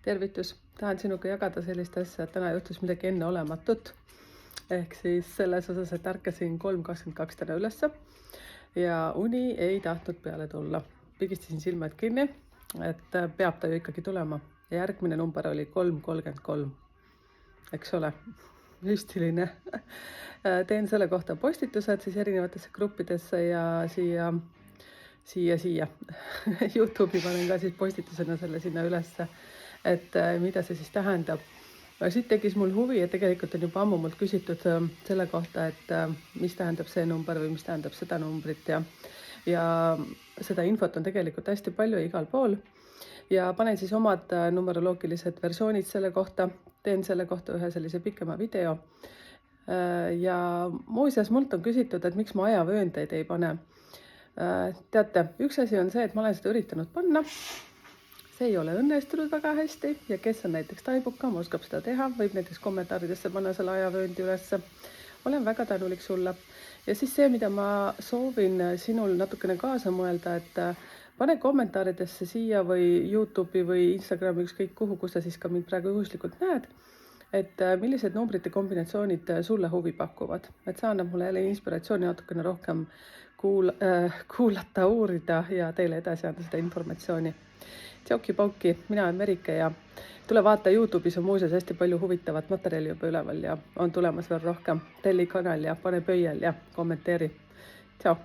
Tervitus! Tahan sinuga jagada sellist asja, et täna juhtus midagi enneolematut. Ehk siis selles osas, et ärkasin 3:22 täna ülesse ja uni ei tahtnud peale tulla. Pigistasin silmad kinni, et peab ta ju ikkagi tulema. Ja järgmine number oli 3:33. Eks ole, müstiline. Teen selle kohta postitused siis erinevatesse gruppidesse ja siia YouTube'i panen ka siis postitusena selle sinna ülesse, et mida see siis tähendab. Siit tekkis mul huvi, et tegelikult on juba ammu mult küsitud selle kohta, et mis tähendab see number või mis tähendab seda numbrit ja seda infot on tegelikult hästi palju igal pool. Ja panen siis omad numeroloogilised versioonid selle kohta, teen selle kohta ühe sellise pikema video. Ja muuseas mult on küsitud, et miks ma ajavööndeid ei pane. Teate, üks asi on see, et ma olen seda üritanud panna. See ei ole õnnestunud väga hästi ja kes on näiteks taibukam, oskab seda teha, võib näiteks kommentaaridesse panna selle ajavööndi ülesse. Olen väga tänulik sulle. Ja siis see, mida ma soovin sinul natukene kaasa mõelda, et pane kommentaaridesse siia või YouTube'i või Instagrami ükskõik kuhu, kus sa siis ka mind praegu juhuslikult näed, et millised numbrite kombinatsioonid sulle huvi pakuvad. Et see annab mulle jälle inspiratsiooni natukene rohkem kuulata, uurida ja teile edasi anda seda informatsiooni. Tšauki-pauki, mina olen Merike ja tule vaata YouTube'is on muuseas hästi palju huvitavat materjali juba üleval ja on tulemas veel rohkem. Telli kanal ja pane pöiel ja kommenteeri. Tšau!